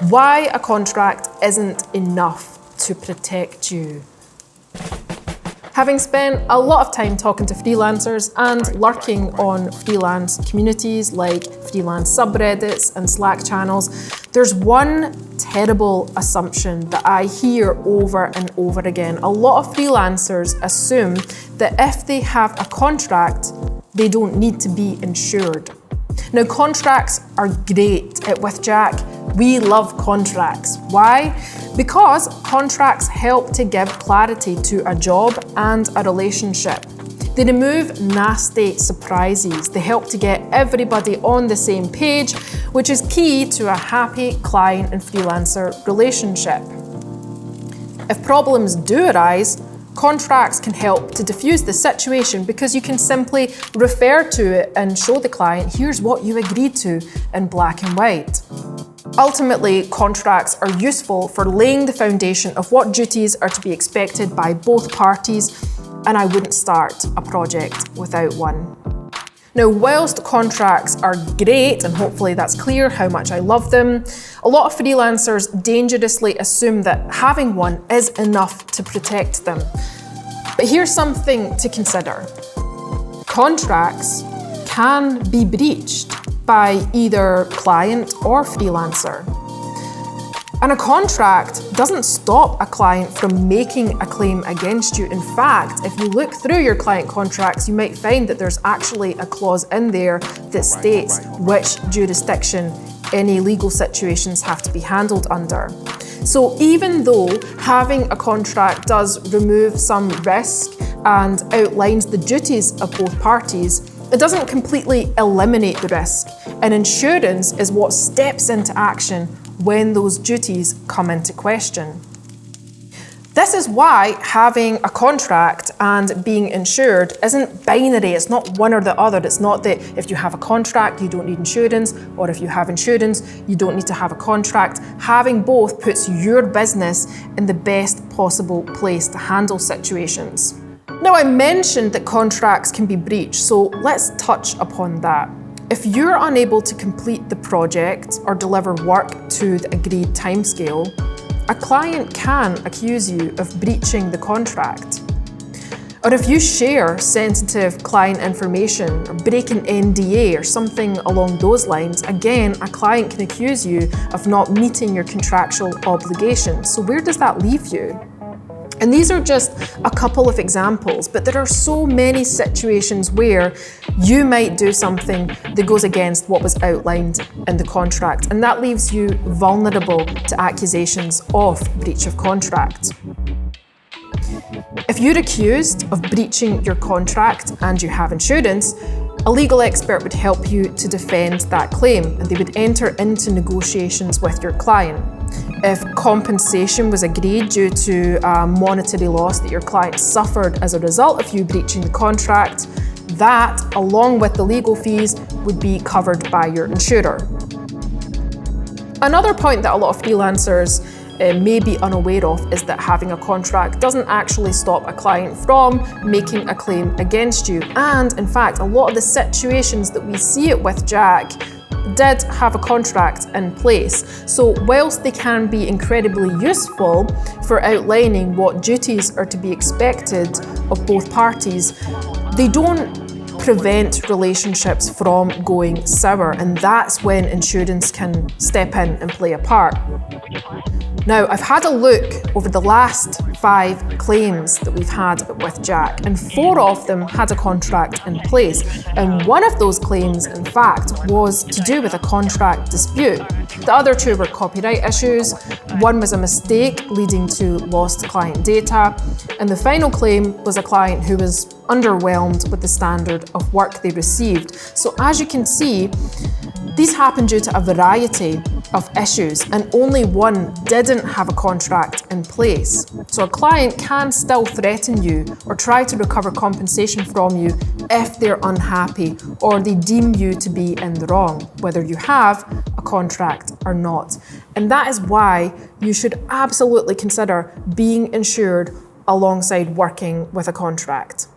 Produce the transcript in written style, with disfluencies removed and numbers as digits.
Why a contract isn't enough to protect you. Having spent a lot of time talking to freelancers and lurking on freelance communities like freelance subreddits and Slack channels, there's one terrible assumption that I hear over and over again. A lot of freelancers assume that if they have a contract, they don't need to be insured. Now, contracts are great. With Jack, we love contracts. Why? Because contracts help to give clarity to a job and a relationship. They remove nasty surprises. They help to get everybody on the same page, which is key to a happy client and freelancer relationship. If problems do arise, contracts can help to diffuse the situation because you can simply refer to it and show the client, here's what you agreed to in black and white. Ultimately, contracts are useful for laying the foundation of what duties are to be expected by both parties, and I wouldn't start a project without one. Now, whilst contracts are great, and hopefully that's clear how much I love them, a lot of freelancers dangerously assume that having one is enough to protect them. But here's something to consider. Contracts can be breached by either client or freelancer. And a contract doesn't stop a client from making a claim against you. In fact, if you look through your client contracts, you might find that there's actually a clause in there that states which jurisdiction any legal situations have to be handled under. So even though having a contract does remove some risk and outlines the duties of both parties, it doesn't completely eliminate the risk. And insurance is what steps into action when those duties come into question. This is why having a contract and being insured isn't binary. It's not one or the other. It's not that if you have a contract, you don't need insurance, or if you have insurance, you don't need to have a contract. Having both puts your business in the best possible place to handle situations. Now, I mentioned that contracts can be breached, so let's touch upon that. If you're unable to complete the project or deliver work to the agreed timescale, a client can accuse you of breaching the contract. Or if you share sensitive client information or break an NDA or something along those lines, again, a client can accuse you of not meeting your contractual obligations. So where does that leave you? And these are just a couple of examples, but there are so many situations where you might do something that goes against what was outlined in the contract, and that leaves you vulnerable to accusations of breach of contract. If you're accused of breaching your contract and you have insurance, a legal expert would help you to defend that claim, and they would enter into negotiations with your client. If compensation was agreed due to a monetary loss that your client suffered as a result of you breaching the contract, that, along with the legal fees, would be covered by your insurer. Another point that a lot of freelancers may be unaware of is that having a contract doesn't actually stop a client from making a claim against you. And in fact, a lot of the situations that we see it with Jack did have a contract in place. So whilst they can be incredibly useful for outlining what duties are to be expected of both parties, they don't prevent relationships from going sour, and that's when insurance can step in and play a part. Now, I've had a look over the last 5 claims that we've had with Jack, and 4 of them had a contract in place. And one of those claims, in fact, was to do with a contract dispute. The other 2 were copyright issues. One was a mistake leading to lost client data. And the final claim was a client who was underwhelmed with the standard of work they received. So as you can see, these happened due to a variety of issues, and only one didn't have a contract in place. So a client can still threaten you or try to recover compensation from you if they're unhappy or they deem you to be in the wrong, whether you have a contract or not. And that is why you should absolutely consider being insured alongside working with a contract.